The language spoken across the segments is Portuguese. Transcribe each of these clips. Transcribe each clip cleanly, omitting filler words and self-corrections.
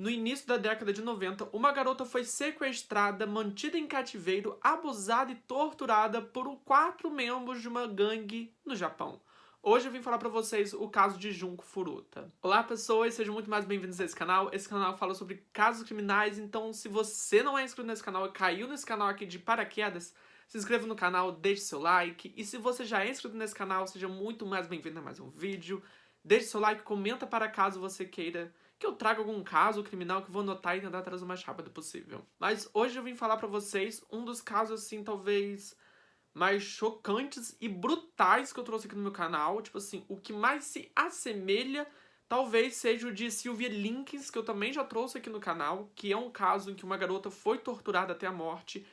no início da década de 90, uma garota foi sequestrada, mantida em cativeiro, abusada e torturada por 4 membros de uma gangue no Japão. Hoje eu vim falar pra vocês o caso de Junko Furuta. Olá pessoas, sejam muito mais bem-vindos a esse canal. Esse canal fala sobre casos criminais, então se você não é inscrito nesse canal e caiu nesse canal aqui de paraquedas, se inscreva no canal, deixe seu like. E se você já é inscrito nesse canal, seja muito mais bem-vindo a mais um vídeo. Deixe seu like, comenta para caso você queira que eu traga algum caso criminal que eu vou anotar e tentar trazer o mais rápido possível. Mas hoje eu vim falar pra vocês um dos casos, assim, talvez mais chocantes e brutais que eu trouxe aqui no meu canal. Tipo assim, o que mais se assemelha talvez seja o de Sylvia Links, que eu também já trouxe aqui no canal, que é um caso em que uma garota foi torturada até a morte.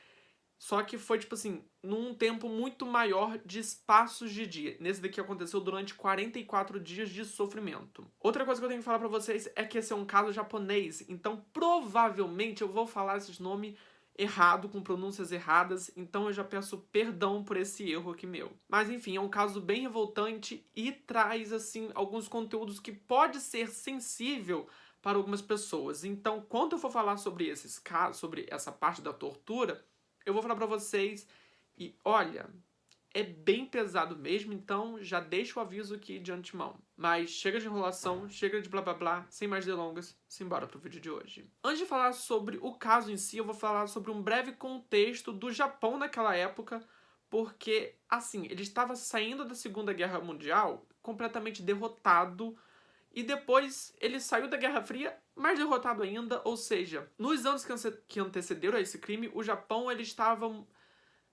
Só que foi, tipo assim, num tempo muito maior de espaços de dia. Nesse daqui aconteceu durante 44 dias de sofrimento. Outra coisa que eu tenho que falar pra vocês é que esse é um caso japonês. Então, provavelmente, eu vou falar esses nomes errado, com pronúncias erradas. Então, eu já peço perdão por esse erro aqui meu. Mas, enfim, é um caso bem revoltante e traz, assim, alguns conteúdos que pode ser sensível para algumas pessoas. Então, quando eu for falar sobre esses casos, sobre essa parte da tortura, eu vou falar pra vocês e, olha, é bem pesado mesmo, então já deixo o aviso aqui de antemão. Mas chega de enrolação, chega de blá blá blá, sem mais delongas, simbora pro vídeo de hoje. Antes de falar sobre o caso em si, eu vou falar sobre um breve contexto do Japão naquela época, porque, assim, ele estava saindo da Segunda Guerra Mundial completamente derrotado, e depois ele saiu da Guerra Fria mais derrotado ainda, ou seja, nos anos que antecederam a esse crime, o Japão ele estava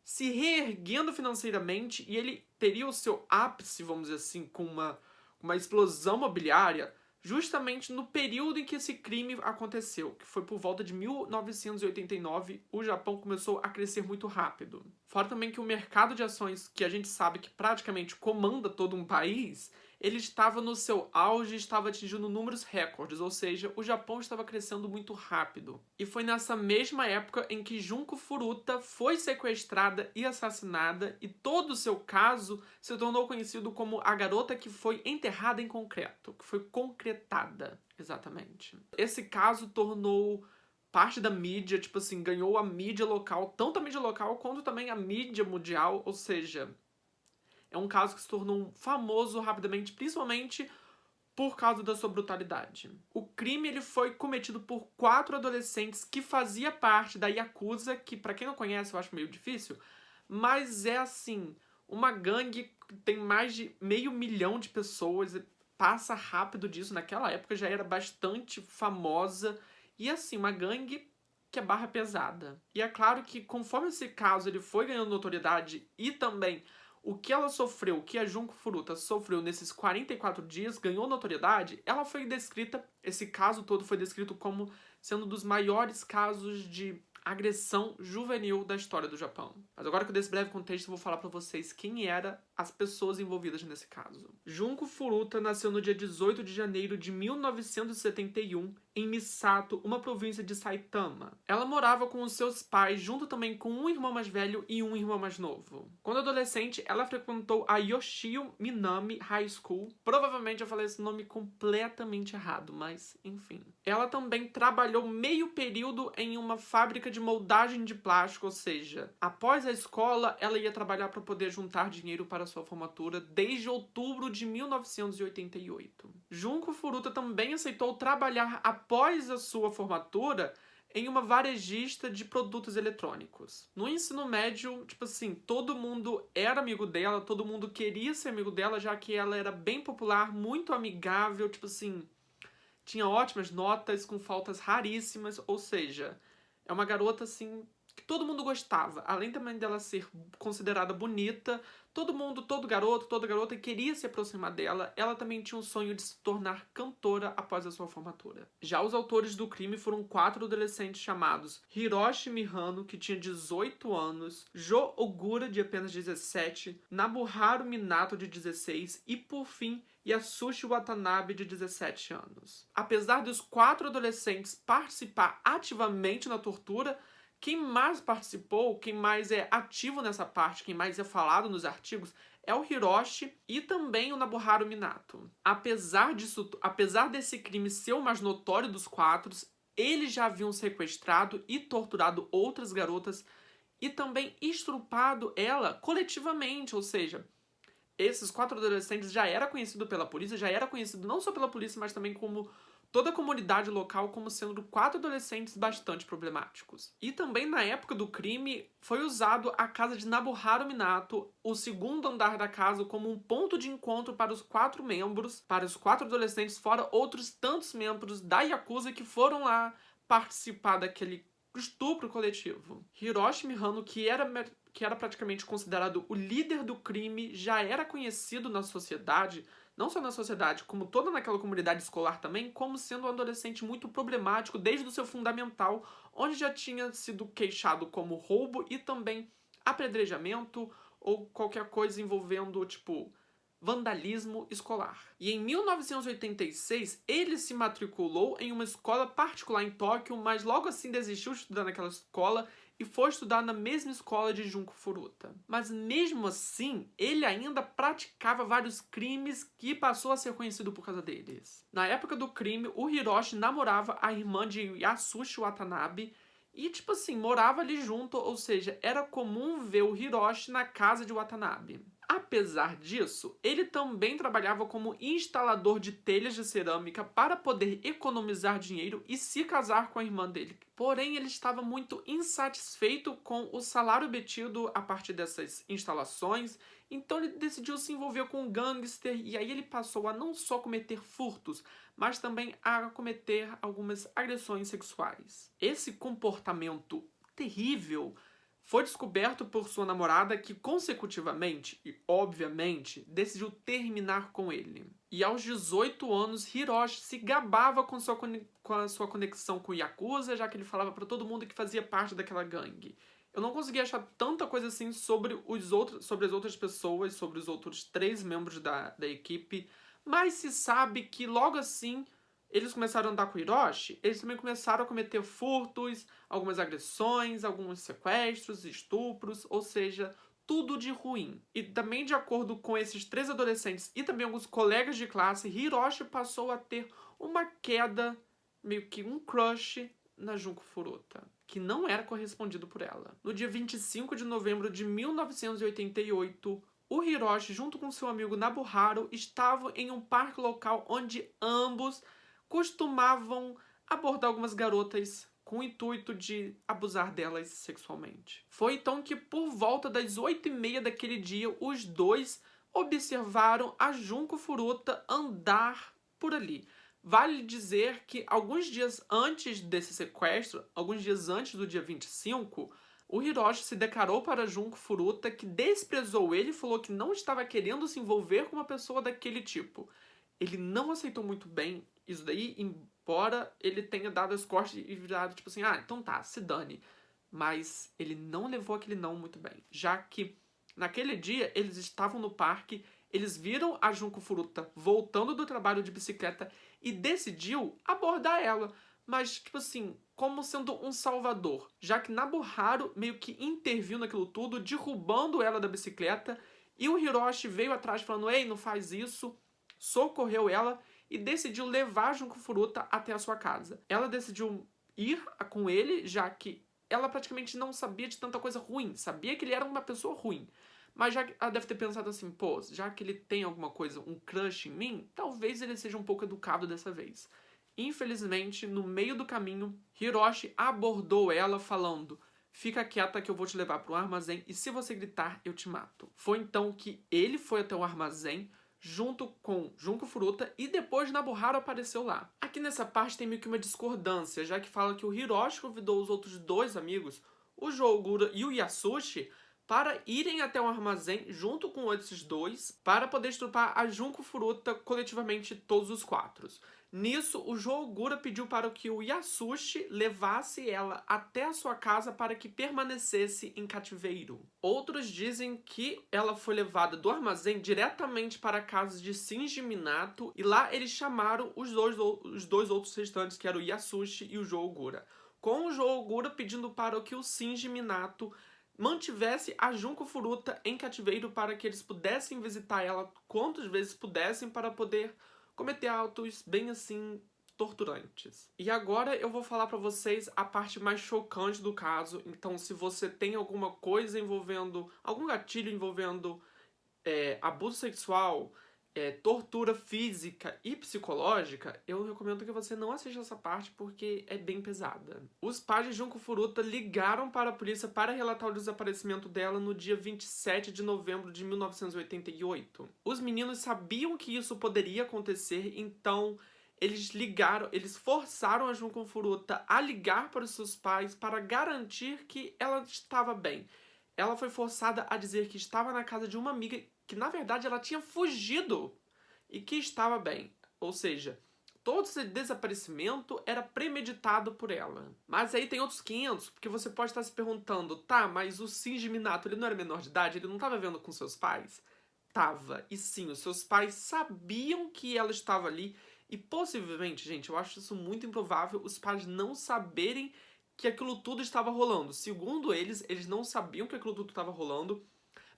se reerguendo financeiramente e ele teria o seu ápice, vamos dizer assim, com uma explosão mobiliária, justamente no período em que esse crime aconteceu, que foi por volta de 1989, o Japão começou a crescer muito rápido. Fora também que o mercado de ações, que a gente sabe que praticamente comanda todo um país, ele estava no seu auge, estava atingindo números recordes, ou seja, o Japão estava crescendo muito rápido. E foi nessa mesma época em que Junko Furuta foi sequestrada e assassinada, e todo o seu caso se tornou conhecido como a garota que foi enterrada em concreto, que foi concretada, exatamente. Esse caso tornou parte da mídia, tipo assim, ganhou a mídia local, tanto a mídia local quanto também a mídia mundial, ou seja, é um caso que se tornou famoso rapidamente, principalmente por causa da sua brutalidade. O crime ele foi cometido por 4 adolescentes que fazia parte da Yakuza, que pra quem não conhece eu acho meio difícil, mas é assim, uma gangue que tem mais de 500 mil de pessoas, passa rápido disso, naquela época já era bastante famosa, e assim, uma gangue que é barra pesada. E é claro que conforme esse caso ele foi ganhando notoriedade e também o que ela sofreu, o que a Junko Furuta sofreu nesses 44 dias, ganhou notoriedade, ela foi descrita, esse caso todo foi descrito como sendo um dos maiores casos de agressão juvenil da história do Japão. Mas agora que eu dei esse breve contexto, eu vou falar pra vocês quem eram as pessoas envolvidas nesse caso. Junko Furuta nasceu no dia 18 de janeiro de 1971 em Misato, uma província de Saitama. Ela morava com os seus pais, junto também com um irmão mais velho e um irmão mais novo. Quando adolescente, ela frequentou a Yoshio Minami High School. Provavelmente eu falei esse nome completamente errado, mas enfim. Ela também trabalhou meio período em uma fábrica de moldagem de plástico, ou seja, após a escola, ela ia trabalhar para poder juntar dinheiro para sua formatura desde outubro de 1988. Junko Furuta também aceitou trabalhar após a sua formatura em uma varejista de produtos eletrônicos. No ensino médio, tipo assim, todo mundo era amigo dela, todo mundo queria ser amigo dela, já que ela era bem popular, muito amigável, tipo assim, tinha ótimas notas com faltas raríssimas, ou seja, é uma garota assim que todo mundo gostava. Além também dela ser considerada bonita, todo garoto, toda garota queria se aproximar dela. Ela também tinha um sonho de se tornar cantora após a sua formatura. Já os autores do crime foram 4 adolescentes chamados Hiroshi Mihano, que tinha 18 anos, Jo Ogura, de apenas 17, Nabuharu Minato, de 16 e, por fim, Yasushi Watanabe, de 17 anos. Apesar dos 4 adolescentes participar ativamente na tortura, quem mais participou, quem mais é ativo nessa parte, quem mais é falado nos artigos, é o Hiroshi e também o Nabuharu Minato. Apesar desse crime ser o mais notório dos 4, eles já haviam sequestrado e torturado outras garotas e também estrupado ela coletivamente, ou seja, esses 4 adolescentes já era conhecido pela polícia, já era conhecido não só pela polícia, mas também como toda a comunidade local como sendo 4 adolescentes bastante problemáticos. E também na época do crime foi usado a casa de Nobuharu Minato, o segundo andar da casa, como um ponto de encontro para os 4 membros, para os 4 adolescentes, fora outros tantos membros da Yakuza que foram lá participar daquele estupro coletivo. Hiroshi Mihano, que era praticamente considerado o líder do crime, já era conhecido na sociedade, não só na sociedade, como toda naquela comunidade escolar também, como sendo um adolescente muito problemático desde o seu fundamental, onde já tinha sido queixado como roubo e também apedrejamento ou qualquer coisa envolvendo, tipo, vandalismo escolar. E em 1986, ele se matriculou em uma escola particular em Tóquio, mas logo assim desistiu de estudar naquela escola e foi estudar na mesma escola de Junko Furuta. Mas mesmo assim, ele ainda praticava vários crimes que passou a ser conhecido por causa deles. Na época do crime, o Hiroshi namorava a irmã de Yasushi Watanabe e, tipo assim, morava ali junto, ou seja, era comum ver o Hiroshi na casa de Watanabe. Apesar disso, ele também trabalhava como instalador de telhas de cerâmica para poder economizar dinheiro e se casar com a irmã dele. Porém, ele estava muito insatisfeito com o salário obtido a partir dessas instalações, então ele decidiu se envolver com um gangster e aí ele passou a não só cometer furtos, mas também a cometer algumas agressões sexuais. Esse comportamento terrível foi descoberto por sua namorada, que consecutivamente e obviamente decidiu terminar com ele. E aos 18 anos, Hiroshi se gabava com a sua conexão com Yakuza, já que ele falava para todo mundo que fazia parte daquela gangue. Eu não consegui achar tanta coisa assim sobre as outras pessoas, sobre os outros 3 membros da equipe, mas se sabe que logo assim eles começaram a andar com o Hiroshi, eles também começaram a cometer furtos, algumas agressões, alguns sequestros, estupros, ou seja, tudo de ruim. E também de acordo com esses 3 adolescentes e também alguns colegas de classe, Hiroshi passou a ter uma queda, meio que um crush na Junko Furuta, que não era correspondido por ela. No dia 25 de novembro de 1988, o Hiroshi, junto com seu amigo Nobuharu, estavam em um parque local onde ambos costumavam abordar algumas garotas com o intuito de abusar delas sexualmente. Foi então que, por volta das 8h30 daquele dia, os dois observaram a Junko Furuta andar por ali. Vale dizer que alguns dias antes desse sequestro, alguns dias antes do dia 25, o Hiroshi se declarou para Junko Furuta, que desprezou ele e falou que não estava querendo se envolver com uma pessoa daquele tipo. Ele não aceitou muito bem isso daí, embora ele tenha dado as costas e virado tipo assim, então tá, se dane. Mas ele não levou aquele não muito bem, já que naquele dia eles estavam no parque, eles viram a Junko Furuta voltando do trabalho de bicicleta e decidiu abordar ela, mas tipo assim, como sendo um salvador, já que Nobuharu meio que interviu naquilo tudo, derrubando ela da bicicleta, e o Hiroshi veio atrás falando, ei, não faz isso, socorreu ela e decidiu levar Junko Furuta até a sua casa. Ela decidiu ir com ele, já que ela praticamente não sabia de tanta coisa ruim, sabia que ele era uma pessoa ruim. Mas já ela deve ter pensado assim, pô, já que ele tem alguma coisa, um crush em mim, talvez ele seja um pouco educado dessa vez. Infelizmente, no meio do caminho, Hiroshi abordou ela falando, fica quieta que eu vou te levar para um armazém e se você gritar, eu te mato. Foi então que ele foi até o armazém, junto com Junko Furuta, e depois Nobuharu apareceu lá. Aqui nessa parte tem meio que uma discordância, já que fala que o Hiroshi convidou os outros 2 amigos, o Joogura e o Yasushi, para irem até o armazém junto com esses 2, para poder estrupar a Junko Furuta coletivamente todos os 4. Nisso, o Joogura pediu para que o Yasushi levasse ela até a sua casa para que permanecesse em cativeiro. Outros dizem que ela foi levada do armazém diretamente para a casa de Shinji Minato e lá eles chamaram os dois outros restantes, que eram o Yasushi e o Joogura. Com o Joogura pedindo para que o Shinji Minato mantivesse a Junko Furuta em cativeiro para que eles pudessem visitar ela quantas vezes pudessem para poder cometer atos bem assim torturantes. E agora eu vou falar pra vocês a parte mais chocante do caso. Então, se você tem alguma coisa envolvendo, algum gatilho envolvendo abuso sexual, tortura física e psicológica, eu recomendo que você não assista essa parte porque é bem pesada. Os pais de Junko Furuta ligaram para a polícia para relatar o desaparecimento dela no dia 27 de novembro de 1988. Os meninos sabiam que isso poderia acontecer, então eles forçaram a Junko Furuta a ligar para os seus pais para garantir que ela estava bem. Ela foi forçada a dizer que estava na casa de uma amiga, que na verdade ela tinha fugido e que estava bem. Ou seja, todo esse desaparecimento era premeditado por ela. Mas aí tem outros 500, porque você pode estar se perguntando, tá, mas o Shinji Minato, ele não era menor de idade? Ele não estava vendo com seus pais? Tava. E sim, os seus pais sabiam que ela estava ali e possivelmente, gente, eu acho isso muito improvável, os pais não saberem que aquilo tudo estava rolando. Segundo eles não sabiam que aquilo tudo estava rolando,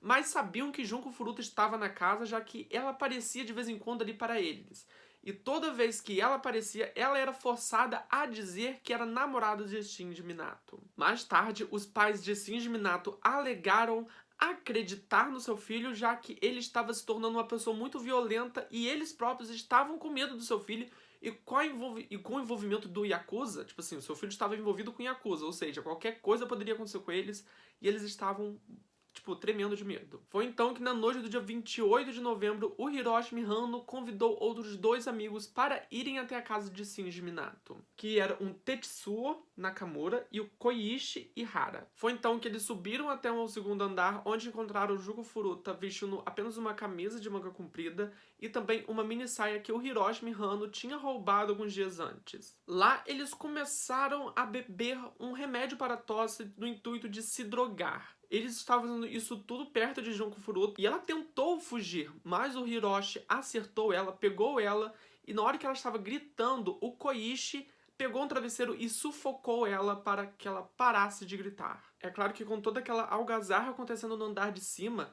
mas sabiam que Junko Furuta estava na casa, já que ela aparecia de vez em quando ali para eles. E toda vez que ela aparecia, ela era forçada a dizer que era namorada de Shinji Minato. Mais tarde, os pais de Shinji Minato alegaram acreditar no seu filho, já que ele estava se tornando uma pessoa muito violenta e eles próprios estavam com medo do seu filho e com o envolvimento do Yakuza, tipo assim, o seu filho estava envolvido com o Yakuza, ou seja, qualquer coisa poderia acontecer com eles e eles estavam, tipo, tremendo de medo. Foi então que na noite do dia 28 de novembro, o Hiroshi Mihano convidou outros 2 amigos para irem até a casa de Shinji Minato, que era um Tetsuo Nakamura e o Koichi Ihara. Foi então que eles subiram até o segundo andar, onde encontraram o Junko Furuta vestindo apenas uma camisa de manga comprida e também uma mini saia que o Hiroshi Mihano tinha roubado alguns dias antes. Lá, eles começaram a beber um remédio para tosse no intuito de se drogar. Eles estavam fazendo isso tudo perto de Junko Furuta e ela tentou fugir, mas o Hiroshi acertou ela, pegou ela e na hora que ela estava gritando, o Koichi pegou um travesseiro e sufocou ela para que ela parasse de gritar. É claro que com toda aquela algazarra acontecendo no andar de cima,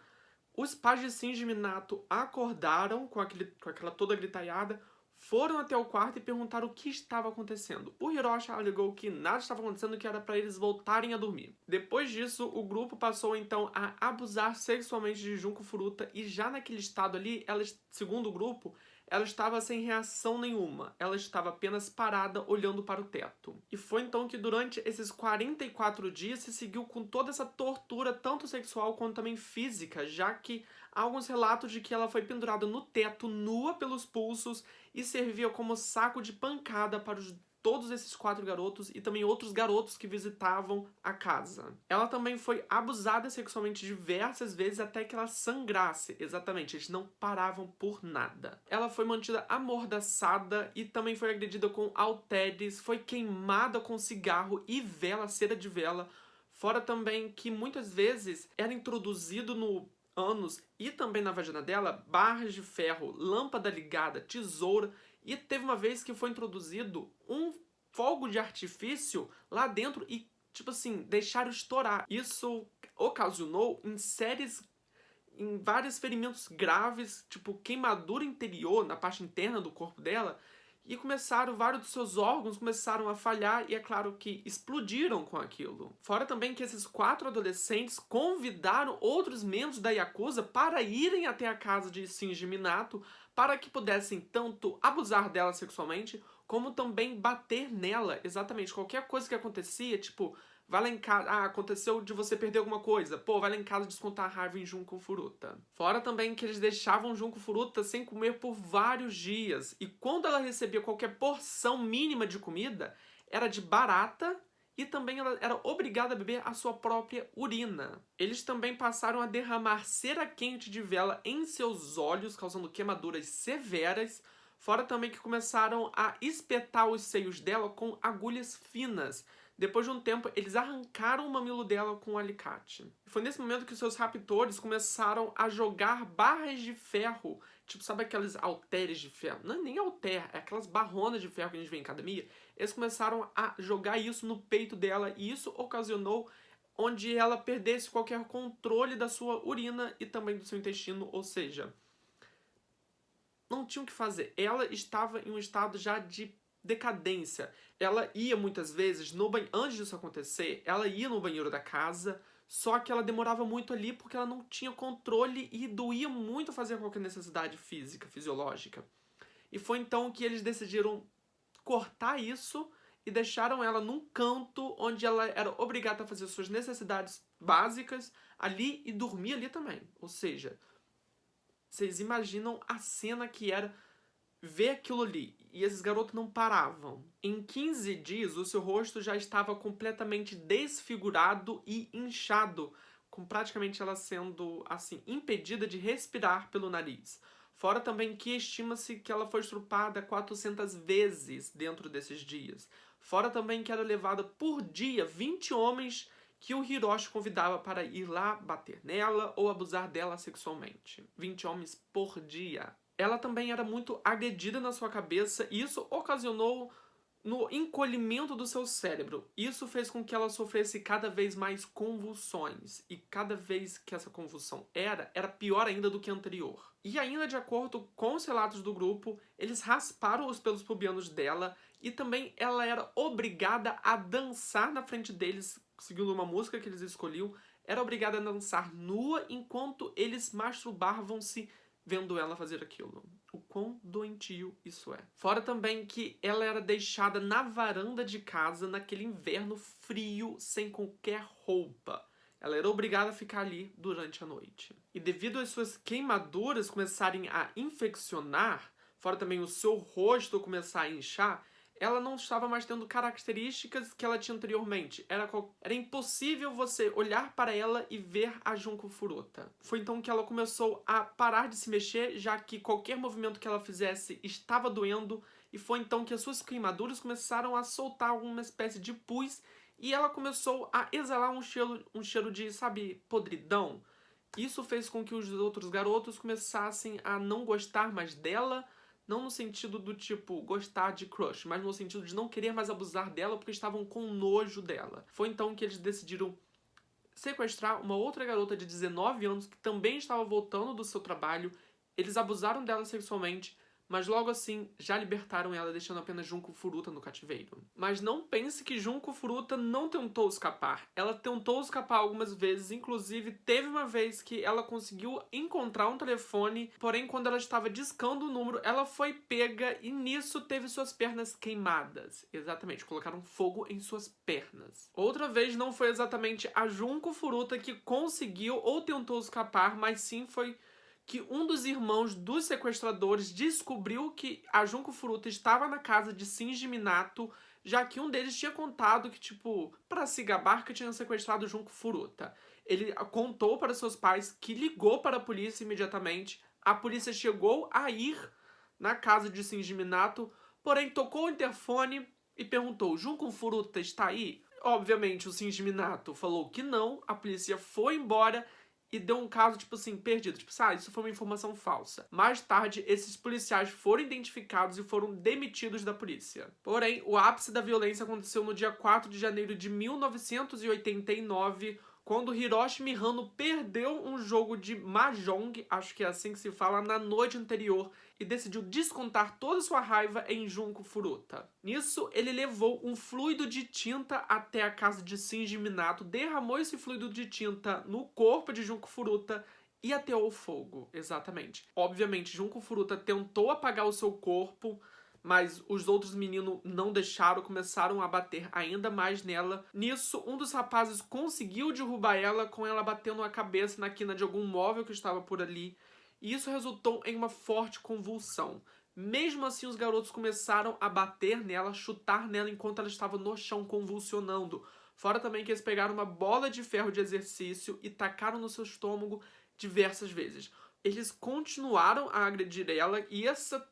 os pais de Shinji Minato acordaram com aquela toda gritaiada, foram até o quarto e perguntaram o que estava acontecendo. O Hiroshi alegou que nada estava acontecendo, que era para eles voltarem a dormir. Depois disso, o grupo passou então a abusar sexualmente de Junko Furuta e já naquele estado ali, segundo o grupo, ela estava sem reação nenhuma. Ela estava apenas parada, olhando para o teto. E foi então que durante esses 44 dias se seguiu com toda essa tortura, tanto sexual quanto também física, já que há alguns relatos de que ela foi pendurada no teto, nua pelos pulsos, e servia como saco de pancada para todos esses 4 garotos e também outros garotos que visitavam a casa. Ela também foi abusada sexualmente diversas vezes até que ela sangrasse. Exatamente, eles não paravam por nada. Ela foi mantida amordaçada e também foi agredida com halteres, foi queimada com cigarro e vela, cera de vela. Fora também que muitas vezes era introduzido no ânus e também na vagina dela barras de ferro, lâmpada ligada, tesoura. E teve uma vez que foi introduzido um fogo de artifício lá dentro e, tipo assim, deixaram estourar. Isso ocasionou em vários ferimentos graves, tipo queimadura interior na parte interna do corpo dela. E vários dos seus órgãos começaram a falhar e é claro que explodiram com aquilo. Fora também que esses 4 adolescentes convidaram outros membros da Yakuza para irem até a casa de Shinji Minato para que pudessem tanto abusar dela sexualmente, como também bater nela. Exatamente, qualquer coisa que acontecia, tipo, vai lá em casa, aconteceu de você perder alguma coisa, pô, vai lá em casa descontar a raiva em Junko Furuta. Fora também que eles deixavam Junko Furuta sem comer por vários dias, e quando ela recebia qualquer porção mínima de comida, era de barata, e também ela era obrigada a beber a sua própria urina. Eles também passaram a derramar cera quente de vela em seus olhos, causando queimaduras severas. Fora também que começaram a espetar os seios dela com agulhas finas. Depois de um tempo, eles arrancaram o mamilo dela com um alicate. Foi nesse momento que seus raptores começaram a jogar barras de ferro. Tipo, sabe aqueles halteres de ferro? Não é nem halter, é aquelas barronas de ferro que a gente vê em academia. Eles começaram a jogar isso no peito dela e isso ocasionou onde ela perdesse qualquer controle da sua urina e também do seu intestino, ou seja, não tinha o que fazer. Ela estava em um estado já de decadência. Ela ia muitas vezes, antes disso acontecer, ela ia no banheiro da casa, só que ela demorava muito ali porque ela não tinha controle e doía muito fazer qualquer necessidade física, fisiológica. E foi então que eles decidiram cortar isso e deixaram ela num canto onde ela era obrigada a fazer suas necessidades básicas ali e dormir ali também. Ou seja, vocês imaginam a cena que era ver aquilo ali. E esses garotos não paravam. Em 15 dias, o seu rosto já estava completamente desfigurado e inchado, com praticamente ela sendo, assim, impedida de respirar pelo nariz. Fora também que estima-se que ela foi estrupada 400 vezes dentro desses dias. Fora também que era levada por dia 20 homens que o Hiroshi convidava para ir lá bater nela ou abusar dela sexualmente. 20 homens por dia. Ela também era muito agredida na sua cabeça e isso ocasionou no encolhimento do seu cérebro. Isso fez com que ela sofresse cada vez mais convulsões. E cada vez que essa convulsão era pior ainda do que a anterior. E ainda de acordo com os relatos do grupo, eles rasparam os pelos pubianos dela e também ela era obrigada a dançar na frente deles, seguindo uma música que eles escolhiam, era obrigada a dançar nua enquanto eles masturbavam-se vendo ela fazer aquilo. O quão doentio isso é. Fora também que ela era deixada na varanda de casa naquele inverno frio, sem qualquer roupa. Ela era obrigada a ficar ali durante a noite. E devido às suas queimaduras começarem a infeccionar, fora também o seu rosto começar a inchar, ela não estava mais tendo características que ela tinha anteriormente. Era impossível você olhar para ela e ver a Junko Furuta. Foi então que ela começou a parar de se mexer, já que qualquer movimento que ela fizesse estava doendo, e foi então que as suas queimaduras começaram a soltar alguma espécie de pus, e ela começou a exalar um cheiro de, sabe, podridão. Isso fez com que os outros garotos começassem a não gostar mais dela, não no sentido do tipo gostar de crush, mas no sentido de não querer mais abusar dela porque estavam com nojo dela. Foi então que eles decidiram sequestrar uma outra garota de 19 anos que também estava voltando do seu trabalho. Eles abusaram dela sexualmente, mas logo assim já libertaram ela, deixando apenas Junko Furuta no cativeiro. Mas não pense que Junko Furuta não tentou escapar. Ela tentou escapar algumas vezes, inclusive teve uma vez que ela conseguiu encontrar um telefone, porém quando ela estava discando o número, ela foi pega e nisso teve suas pernas queimadas. Exatamente, colocaram fogo em suas pernas. Outra vez não foi exatamente a Junko Furuta que conseguiu ou tentou escapar, mas sim foi que um dos irmãos dos sequestradores descobriu que a Junko Furuta estava na casa de Shinji Minato, já que um deles tinha contado que, tipo, para se gabar que tinha sequestrado Junko Furuta. Ele contou para seus pais, que ligou para a polícia imediatamente. A polícia chegou a ir na casa de Shinji Minato, porém tocou o interfone e perguntou: Junko Furuta está aí? Obviamente o Shinji Minato falou que não, a polícia foi embora e deu um caso, tipo assim, perdido. Tipo, isso foi uma informação falsa. Mais tarde, esses policiais foram identificados e foram demitidos da polícia. Porém, o ápice da violência aconteceu no dia 4 de janeiro de 1989, quando Hiroshi Mihano perdeu um jogo de Mahjong, acho que é assim que se fala, na noite anterior, e decidiu descontar toda sua raiva em Junko Furuta. Nisso, ele levou um fluido de tinta até a casa de Shinji Minato, derramou esse fluido de tinta no corpo de Junko Furuta e ateou o fogo, exatamente. Obviamente, Junko Furuta tentou apagar o seu corpo, mas os outros meninos não deixaram, começaram a bater ainda mais nela. Nisso, um dos rapazes conseguiu derrubar ela, com ela batendo a cabeça na quina de algum móvel que estava por ali, e isso resultou em uma forte convulsão. Mesmo assim, os garotos começaram a bater nela, chutar nela enquanto ela estava no chão convulsionando. Fora também que eles pegaram uma bola de ferro de exercício e tacaram no seu estômago diversas vezes. Eles continuaram a agredir ela e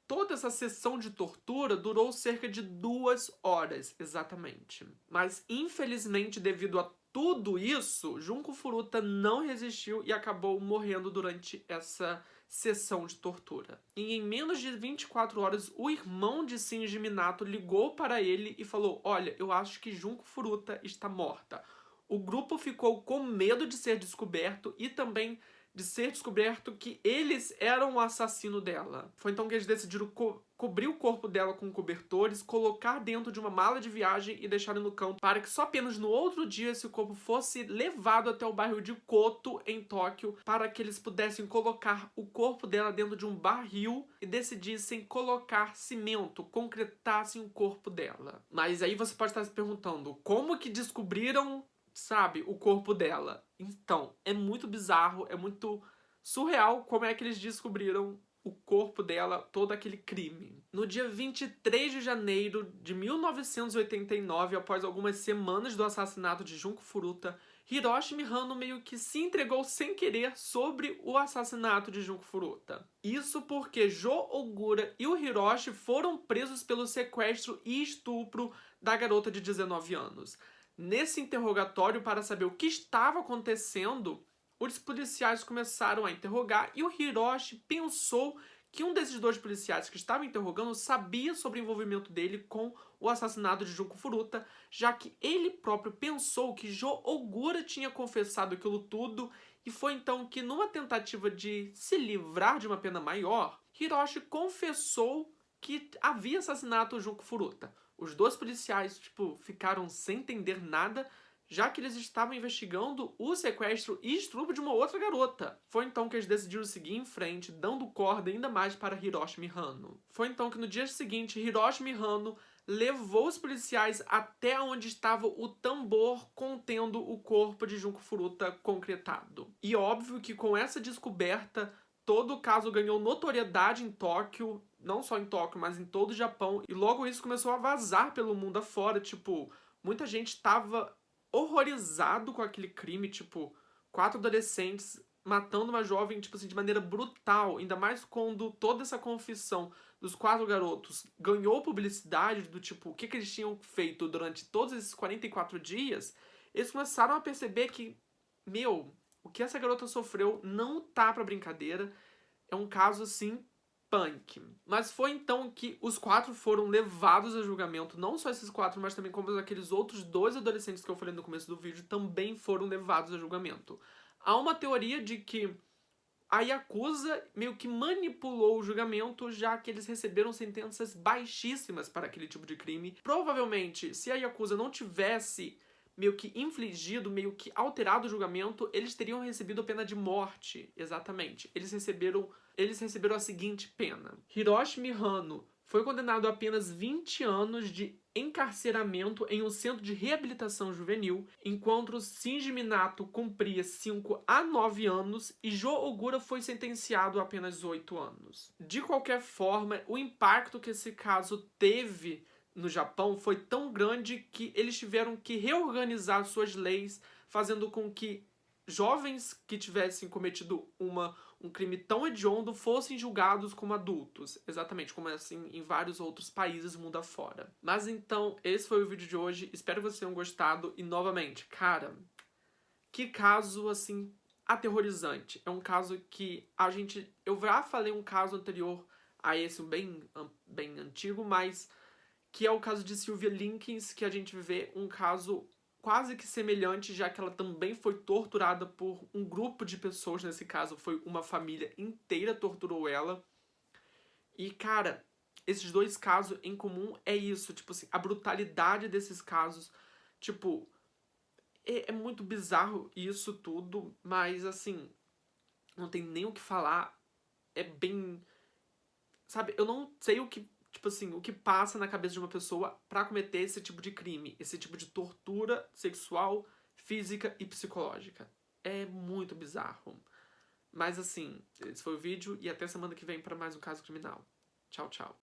toda essa sessão de tortura durou cerca de 2 horas, exatamente. Mas, infelizmente, devido a tudo isso, Junko Furuta não resistiu e acabou morrendo durante essa sessão de tortura. E em menos de 24 horas, o irmão de Shinji Minato ligou para ele e falou: olha, eu acho que Junko Furuta está morta. O grupo ficou com medo de ser descoberto e também de ser descoberto que eles eram o assassino dela. Foi então que eles decidiram cobrir o corpo dela com cobertores, colocar dentro de uma mala de viagem e deixar no canto para que só apenas no outro dia esse corpo fosse levado até o bairro de Koto, em Tóquio, para que eles pudessem colocar o corpo dela dentro de um barril e decidissem colocar cimento, concretassem o corpo dela. Mas aí você pode estar se perguntando, como que descobriram, sabe, o corpo dela? Então, é muito bizarro, é muito surreal como é que eles descobriram o corpo dela, todo aquele crime. No dia 23 de janeiro de 1989, após algumas semanas do assassinato de Junko Furuta, Hiroshi Mihano meio que se entregou sem querer sobre o assassinato de Junko Furuta. Isso porque Jo Ogura e o Hiroshi foram presos pelo sequestro e estupro da garota de 19 anos. Nesse interrogatório, para saber o que estava acontecendo, os policiais começaram a interrogar e o Hiroshi pensou que um desses dois policiais que estavam interrogando sabia sobre o envolvimento dele com o assassinato de Junko Furuta, já que ele próprio pensou que Jo Ogura tinha confessado aquilo tudo, e foi então que, numa tentativa de se livrar de uma pena maior, Hiroshi confessou que havia assassinado o Junko Furuta. Os dois policiais, ficaram sem entender nada, já que eles estavam investigando o sequestro e estupro de uma outra garota. Foi então que eles decidiram seguir em frente, dando corda ainda mais para Hiroshi Mihano. Foi então que no dia seguinte, Hiroshi Mihano levou os policiais até onde estava o tambor contendo o corpo de Junko Furuta concretado. E óbvio que com essa descoberta, todo o caso ganhou notoriedade em Tóquio, não só em Tóquio, mas em todo o Japão, e logo isso começou a vazar pelo mundo afora, muita gente estava horrorizado com aquele crime, 4 adolescentes matando uma jovem, de maneira brutal, ainda mais quando toda essa confissão dos 4 garotos ganhou publicidade do o que eles tinham feito durante todos esses 44 dias, eles começaram a perceber que, o que essa garota sofreu não tá pra brincadeira, é um caso, assim, punk. Mas foi então que os 4 foram levados a julgamento, não só esses 4, mas também como aqueles outros 2 adolescentes que eu falei no começo do vídeo também foram levados a julgamento. Há uma teoria de que a Yakuza meio que manipulou o julgamento, já que eles receberam sentenças baixíssimas para aquele tipo de crime. Provavelmente, se a Yakuza não tivesse meio que infligido, meio que alterado o julgamento, eles teriam recebido a pena de morte. Exatamente. Eles receberam a seguinte pena. Hiroshi Mihano foi condenado a apenas 20 anos de encarceramento em um centro de reabilitação juvenil, enquanto Shinji Minato cumpria 5 a 9 anos e Jo Ogura foi sentenciado a apenas 8 anos. De qualquer forma, o impacto que esse caso teve no Japão foi tão grande que eles tiveram que reorganizar suas leis, fazendo com que jovens que tivessem cometido um crime tão hediondo fossem julgados como adultos. Exatamente, como é assim em vários outros países mundo afora. Mas então, esse foi o vídeo de hoje. Espero que vocês tenham gostado. E novamente, cara, que caso, assim, aterrorizante. É um caso que eu já falei um caso anterior a esse, bem antigo, mas que é o caso de Sylvia Likens, que a gente vê um caso quase que semelhante, já que ela também foi torturada por um grupo de pessoas. Nesse caso, foi uma família inteira torturou ela. E, cara, esses dois casos em comum é isso, a brutalidade desses casos, é muito bizarro isso tudo, mas, assim, não tem nem o que falar, é bem, sabe, eu não sei o que o que passa na cabeça de uma pessoa pra cometer esse tipo de crime, esse tipo de tortura sexual, física e psicológica. É muito bizarro. Mas assim, esse foi o vídeo e até semana que vem pra mais um caso criminal. Tchau, tchau.